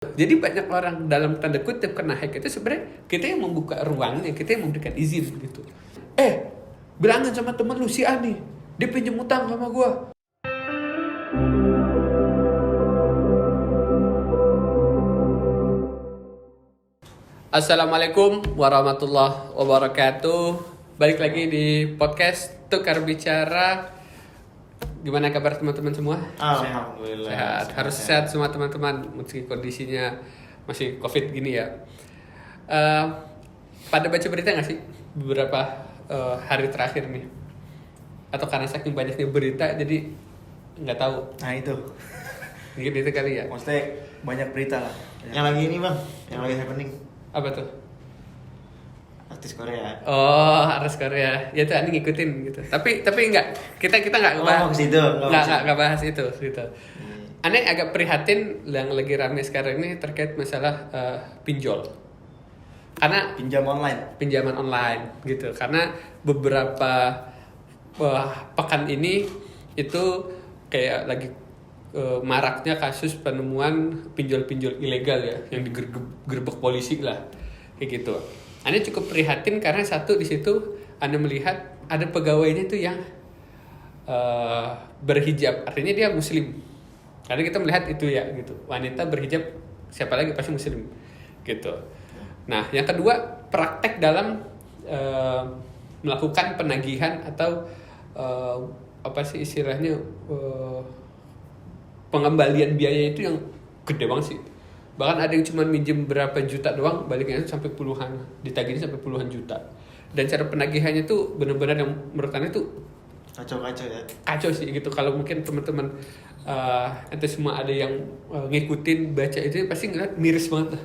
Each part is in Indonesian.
Jadi banyak orang dalam tanda kutip kena hack itu sebenarnya kita yang membuka ruangnya, kita yang memberikan izin gitu. Bilangin sama temen lu si A nih, dia pinjam utang sama gua. Assalamualaikum warahmatullahi wabarakatuh. Balik lagi di podcast Tukar Bicara. Gimana kabar teman-teman semua? Alhamdulillah. Sehat. Harus sehat semua teman-teman meski kondisinya masih COVID gini ya. Pada baca berita nggak sih beberapa hari terakhir nih? Atau karena saking banyaknya berita jadi nggak tahu? Nah itu. Mungkin itu kali ya. Maksudnya banyak berita lah. Yang lagi ini bang, yang lagi happening. Apa tuh? Artis Korea. Oh, artis Korea. Ya tuh Ani ngikutin gitu. Tapi enggak. Kita enggak bahas. Ke situ. Enggak bahas itu gitu. Ani agak prihatin yang lagi rame sekarang ini terkait masalah pinjol. Karena pinjaman online gitu. Karena beberapa pekan ini itu kayak lagi maraknya kasus penemuan pinjol-pinjol ilegal ya yang digerebek polisi lah kayak gitu. Anda cukup prihatin karena satu di situ Anda melihat ada pegawainya tuh yang berhijab, artinya dia muslim. Karena kita melihat itu ya gitu, wanita berhijab siapa lagi pasti muslim gitu. Nah yang kedua praktek dalam melakukan penagihan atau apa sih istilahnya pengembalian biaya itu yang gede banget sih. Bahkan ada yang cuma minjem berapa juta doang, baliknya sampai puluhan, ditagihnya sampai puluhan juta. Dan cara penagihannya tuh benar-benar yang menurut Anda tuh kacau ya. Kacau sih gitu. Kalau mungkin teman-teman ente semua ada yang ngikutin baca itu pasti ngeliat miris banget lah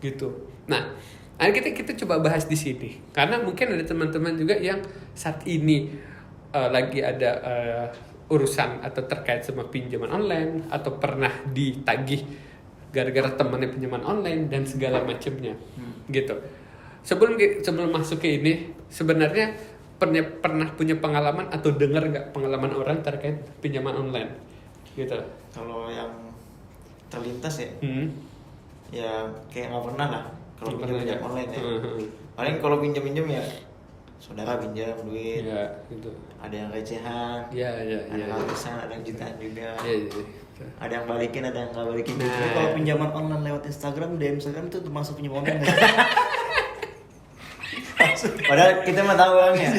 gitu. Nah, kita coba bahas di sini karena mungkin ada teman-teman juga yang saat ini lagi ada urusan atau terkait sama pinjaman online atau pernah ditagih gara-gara temannya pinjaman online dan segala macamnya gitu. Sebelum masuk ke ini sebenarnya pernah punya pengalaman atau dengar nggak pengalaman orang terkait pinjaman online gitu? Kalau yang terlintas ya, ya kayak nggak pernah lah kalau pinjam online ya. Paling kalau pinjam ya saudara pinjam duit, ya, gitu. Ada yang recehan, ada yang ratusan, ada yang jutaan juga. Ada yang balikin, ada yang nggak balikin. Nah, Jadi kalau pinjaman online lewat Instagram, DM Instagram itu termasuk pinjam online. Padahal kita mah tahu orangnya.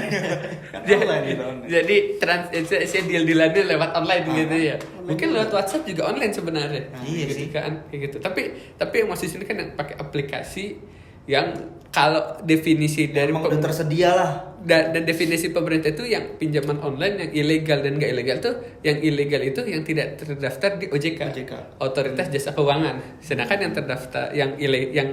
Jadi saya deal-dealannya lewat online gitu ya. Mungkin lewat WhatsApp juga online sebenarnya. Iya gitu, sih. Kan kayak gitu. Tapi yang masih sini kan pakai aplikasi yang kalau definisi dari udah tersedia lah. Dan definisi pemerintah itu yang pinjaman online yang ilegal dan nggak ilegal tuh, yang ilegal itu yang tidak terdaftar di OJK. Otoritas Jasa Keuangan. Sedangkan yang terdaftar yang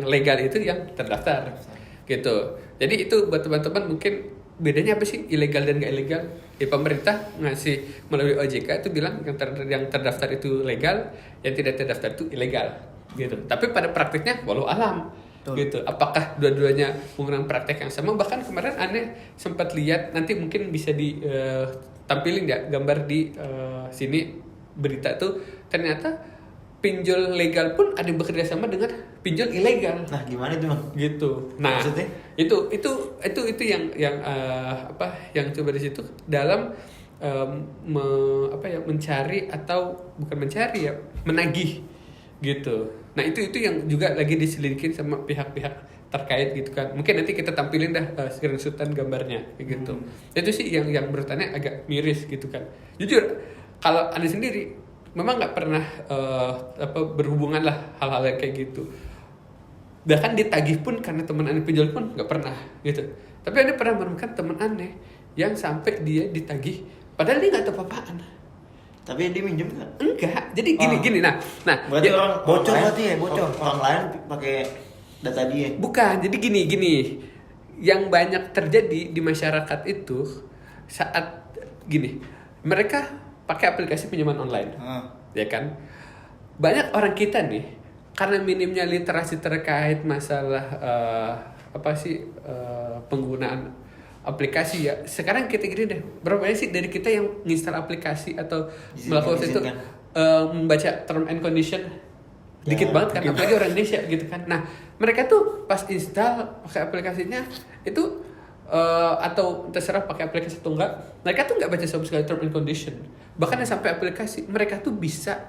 legal itu yang terdaftar. Gitu. Jadi itu buat teman-teman mungkin bedanya apa sih ilegal dan nggak ilegal? Ya pemerintah ngasih melalui OJK itu bilang yang terdaftar itu legal, yang tidak terdaftar itu ilegal. Gitu. Tapi pada praktiknya walau alam. Gitu. Apakah dua-duanya menggunakan praktek yang sama? Bahkan kemarin aneh sempat lihat, nanti mungkin bisa ditampilin ya gambar di sini berita tuh, ternyata pinjol legal pun ada yang bekerja sama dengan pinjol ilegal. Nah, gimana itu, Bang? Gitu. Nah, maksudnya? Itu yang yang coba di situ dalam mencari atau bukan mencari ya, menagih gitu. Nah, itu yang juga lagi diselidikin sama pihak-pihak terkait gitu kan. Mungkin nanti kita tampilin dah screenshotan gambarnya kayak gitu. Itu sih yang menurut Anda agak miris gitu kan. Jujur, kalau Anda sendiri memang nggak pernah berhubungan lah hal-hal yang kayak gitu. Bahkan ditagih pun karena teman Anda pinjol pun nggak pernah gitu. Tapi Anda pernah menemukan teman Anda yang sampai dia ditagih padahal dia nggak tahu apa-apaan. Tapi dia minjem kan? Enggak. Jadi gini. Nah. Berarti orang bocor berarti ya, bocor. Orang lain pakai data dia. Bukan. Jadi gini. Yang banyak terjadi di masyarakat itu saat gini. Mereka pakai aplikasi pinjaman online. Ya kan? Banyak orang kita nih karena minimnya literasi terkait masalah penggunaan aplikasi ya. Sekarang kita gini deh, berapa banyak sih dari kita yang nginstal aplikasi atau melakukan itu membaca term and condition dikit banget kan, apalagi orang Indonesia gitu kan. Nah mereka tuh pas install pakai aplikasinya itu atau terserah pakai aplikasi atau enggak, mereka tuh nggak baca sama sekali term and condition. Bahkan yang sampai aplikasi mereka tuh bisa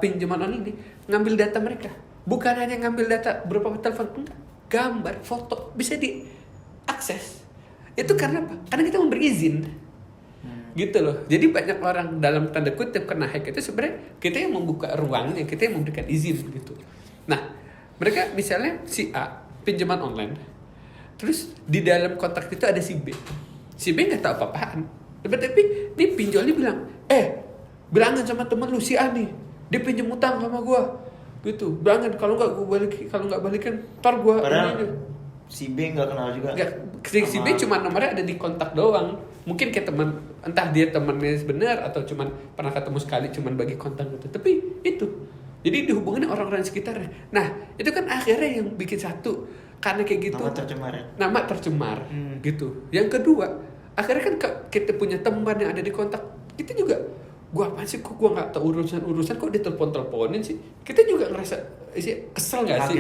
pinjaman online ini ngambil data mereka, bukan hanya ngambil data berupa telepon, enggak, gambar, foto bisa diakses. Itu karena apa? Karena kita memberi izin. Gitu loh. Jadi banyak orang dalam tanda kutip kena hack itu sebenarnya kita yang membuka ruangnya, kita yang memberikan izin gitu. Nah, mereka misalnya si A pinjaman online, terus di dalam kontrak itu ada si B. Si B nggak tahu apa-apaan. Tapi nih pinjolnya bilang, bilangin sama temen lu si A nih, dia pinjam utang sama gua, gitu. Bilangin kalau nggak balikin, ntar gua. Padahal si B nggak kenal juga. Si B cuma nomornya ada di kontak doang. Mungkin kayak teman, entah dia temannya benar atau cuma pernah ketemu sekali, cuma bagi kontak gitu. Tapi itu, jadi dihubungin orang-orang sekitarnya. Nah itu kan akhirnya yang bikin satu, karena kayak gitu. Nama tercemar, gitu. Yang kedua, akhirnya kan kita punya teman yang ada di kontak, kita juga, gua apaan sih, kok gua nggak tahu urusan kok dia teleponin sih. Kita juga ngerasa kesel nggak sih,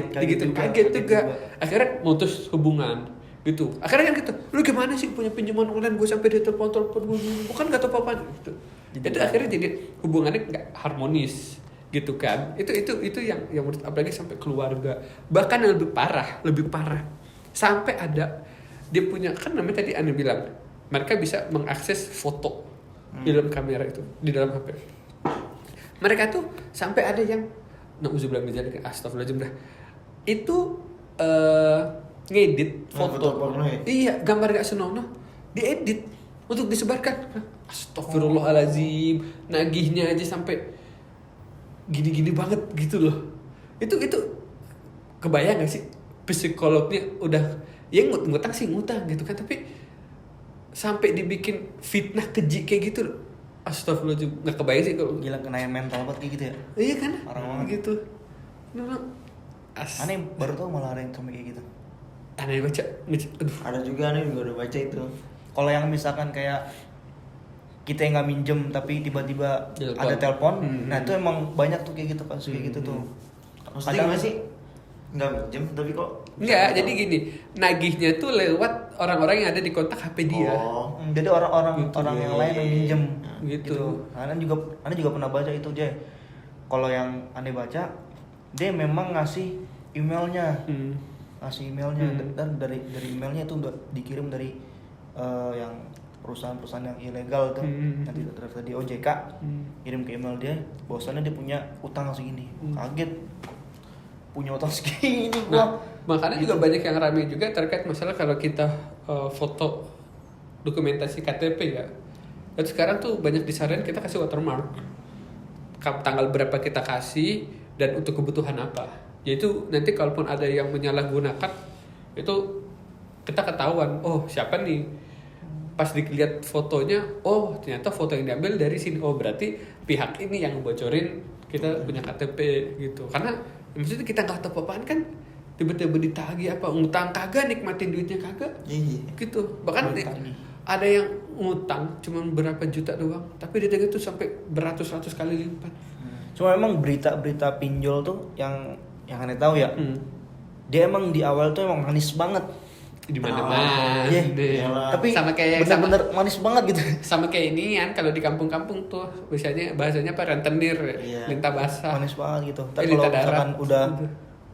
kaget juga. Akhirnya mutus hubungan. Gitu. Akhirnya kan gitu, lu gimana sih punya pinjaman online gue sampai dia telepon gue, bukan kata apa gitu. Itu akhirnya jadi hubungannya nggak harmonis gitu kan. Itu yang apalagi sampai keluarga, bahkan yang lebih parah sampai ada dia punya, kan namanya tadi Anda bilang mereka bisa mengakses foto di dalam kamera itu, di dalam HP. Mereka tuh sampai ada yang nauzubillah min dzalik, astagfirullahaladzim dah, itu ngedit foto iya, gambar gak senonoh diedit untuk disebarkan. Astagfirullahaladzim, nagihnya aja sampai gini-gini banget gitu loh. Itu kebayang gak sih psikolognya udah ya ngutang sih ngutang gitu kan, tapi sampai dibikin fitnah keji kayak gitu loh. Astagfirullahaladzim, gak kebayang sih kalau gila, kena mental banget kayak gitu ya. Iya kan, orang gitu memang aneh, baru tau malah ada yang sampai kayak gitu. Aneh baca. Ada juga nih, juga udah baca itu. Kalau yang misalkan kayak kita yang nggak minjem tapi tiba-tiba ada telepon, nah itu emang banyak tuh kayak gitu kasus kayak gitu tuh. Maksudnya gimana sih? Nggak minjem tapi kok? Enggak, jadi gini, nagihnya tuh lewat orang-orang yang ada di kontak HP dia. Jadi orang-orang gitu, orang yang lain yang minjem gitu. Anda juga pernah baca itu, Jay. Kalau yang aneh baca, dia memang ngasih emailnya. Dan dari emailnya itu udah dikirim dari yang perusahaan-perusahaan yang ilegal tuh, nanti terdaftar di OJK, kirim ke email dia, bahwasannya dia punya utang segini. Kaget, punya utang segini gua. Nah, makanya juga banyak yang ramai juga terkait masalah kalau kita foto dokumentasi KTP ya. Dan sekarang tuh banyak disarankan kita kasih watermark, tanggal berapa kita kasih dan untuk kebutuhan apa. Yaitu nanti kalaupun ada yang menyalahgunakan itu kita ketahuan, oh siapa nih, pas dilihat fotonya, oh ternyata foto yang diambil dari sini, oh berarti pihak ini yang bocorin kita punya KTP gitu. Karena maksudnya kita nggak tahu apa-apaan kan, tiba-tiba ditagih apa ngutang kagak, nikmatin duitnya kagak, gitu. Bahkan ada yang ngutang cuma berapa juta doang, tapi ditagih tuh sampai beratus-ratus kali lipat. Cuma emang berita-berita pinjol tuh yang aneh tahu ya, dia emang di awal tuh emang manis banget di mana-mana. Tapi sama kayak bener-bener manis banget gitu. Sama kayak ini kan kalau di kampung-kampung tuh biasanya bahasanya apa, rentenir, lintah basah. Manis banget gitu. Tapi kalau misalkan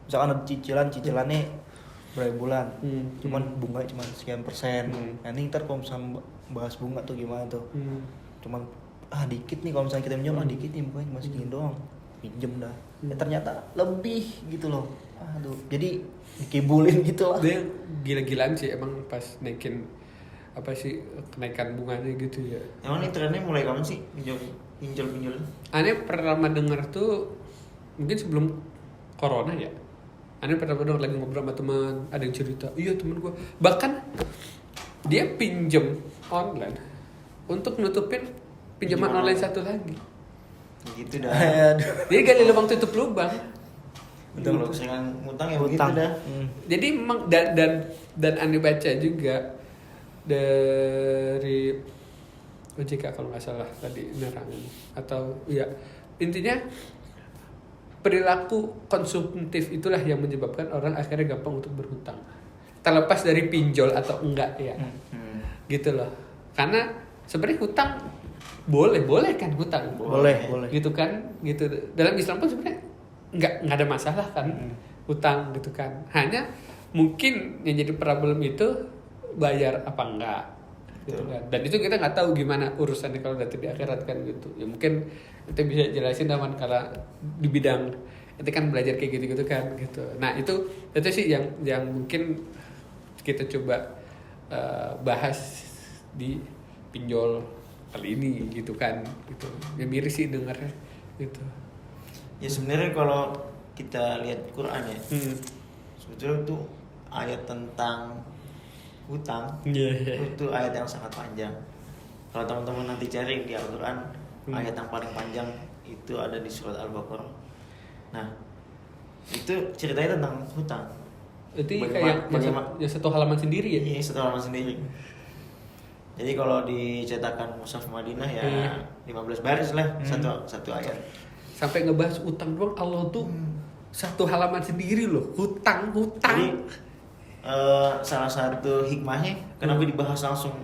misalkan ada cicilannya berapa bulan, cuman bunganya cuma sekian persen. Nanti ntar kalau misalnya bahas bunga tuh gimana tuh, cuman dikit nih kalau misalnya kita minjem, dikit nih bunganya cuma segini doang, pinjem dah. Ya ternyata lebih gitu loh. Aduh, jadi dikibulin gitu lah. Dia gila-gilaan sih emang pas naikin apa sih kenaikan bunganya gitu ya. Emang ini trennya mulai kapan sih pinjol? Aneh pertama denger tuh mungkin sebelum corona ya. Aneh pertama denger lagi ngobrol sama teman, ada yang cerita, iya temen gue bahkan dia pinjem online untuk nutupin pinjaman online satu lagi. Gitu dah. Dia gali lubang tutup lubang. Betul, kalau misalkan ngutang ya begitu dah. Jadi memang dan Anda baca juga dari OJK kalau nggak salah tadi nerangin, atau ya intinya perilaku konsumtif itulah yang menyebabkan orang akhirnya gampang untuk berhutang. Terlepas dari pinjol atau enggak ya. Gitu loh. Karena sebenarnya hutang boleh kan hutang. Boleh. Gitu kan? Gitu. Dalam Islam pun sebenarnya enggak ada masalah kan hutang gitu kan. Hanya mungkin yang jadi problem itu bayar apa enggak gitu kan. Dan itu kita nggak tahu gimana urusannya kalau nanti di akhirat kan gitu. Ya mungkin kita bisa jelasin teman kalau di bidang itu kan belajar kayak gitu-gitu kan gitu. Nah, itu sih yang mungkin kita coba bahas di pinjol kali ini gitu kan gitu. Ya miris sih dengarnya gitu. Ya sebenarnya kalau kita lihat Quran ya. Sebetulnya itu ayat tentang hutang itu ayat yang sangat panjang. Kalau teman-teman nanti cari di Al-Quran, ayat yang paling panjang itu ada di surat Al-Baqarah. Nah, itu ceritanya tentang hutang. Itu kayak yang satu halaman sendiri ya? Iya, satu halaman sendiri. Jadi kalau dicetakan Mushaf Madinah ya 15 baris lah satu ayat. Sampai ngebahas utang doang Allah tuh satu halaman sendiri loh, hutang. Jadi salah satu hikmahnya kenapa dibahas langsung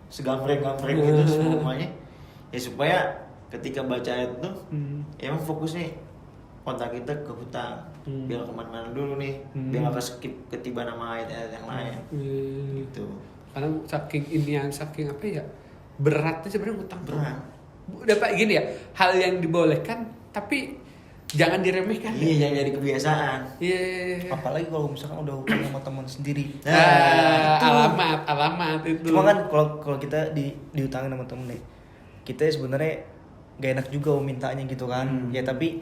segambreng-gambreng gitu semuanya ya supaya ketika baca ayat itu emang fokusnya kontak kita ke hutang biar kemana-mana dulu nih biar nggak skip ketiba nama ayat-ayat yang lain gitu. Karena saking apa ya beratnya sebenarnya hutang berat. Dapat gini ya, hal yang dibolehkan tapi jangan diremehkan. Iya, jangan jadi kebiasaan. Iya. Apalagi kalau misalkan udah hutang sama teman sendiri. Alamat itu. Cuma kan kalau kita dihutangin sama temen nih, kita sebenarnya gak enak juga mintanya gitu kan. Ya tapi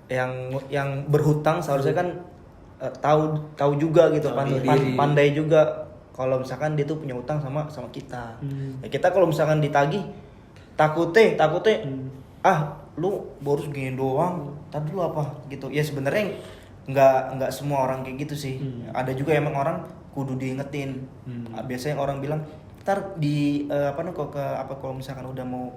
yang berhutang seharusnya kan tahu juga gitu, pandai juga kalau misalkan dia tuh punya hutang sama kita. Ya kita kalau misalkan ditagih takutnya lu baru segini doang, tadi lu apa gitu. Ya sebenarnya nggak semua orang kayak gitu sih. Ada juga emang orang kudu diingetin. Biasanya orang bilang ntar kalau misalkan udah mau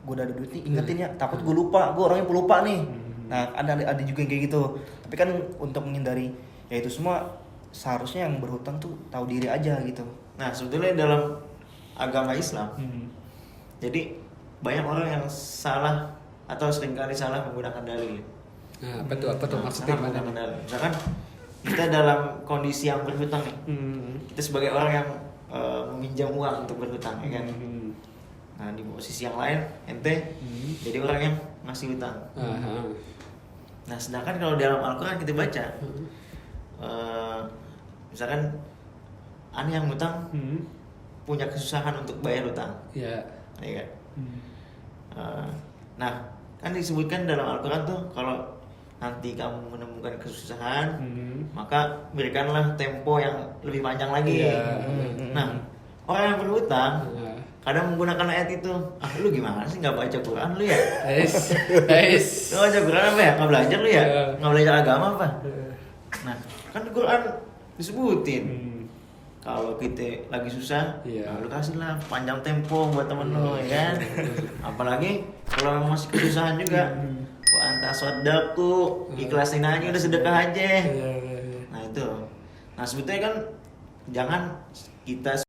gue udah ada duit nih ingetin ya, takut gue lupa, gue orangnya pelupa nih. Nah ada juga yang kayak gitu. Tapi kan untuk menghindari ya itu semua seharusnya yang berhutang tuh tahu diri aja gitu. Nah sebetulnya dalam agama Islam jadi banyak orang yang salah atau seringkali salah menggunakan dalil. Nah, apa tuh maksudnya menggunakan dalil. Misalkan kita dalam kondisi yang berhutang nih, kita sebagai orang yang meminjam uang untuk berhutang, ya kan? Nah di posisi yang lain, ente jadi orang yang ngasih hutang. Nah sedangkan kalau dalam Al-Quran kita baca, misalkan ane yang hutang punya kesusahan untuk bayar hutang, ya kan? Nah kan disebutkan dalam Al-Quran tuh kalau nanti kamu menemukan kesusahan maka berikanlah tempo yang lebih panjang lagi. Nah orang yang berhutang kadang menggunakan ayat itu, lu gimana sih nggak baca Quran lu ya? Lu baca Quran apa ya? Nggak belajar lu ya? Nggak belajar agama apa? Nah kan di Quran disebutin kalau kita lagi susah, lu kasih lah panjang tempo buat temen lu, ya kan? Apalagi kalau memang masih kesusahan juga, wa anta sodaku, ikhlasin aja, udah sedekah aja. Nah itu, nah sebetulnya kan jangan kita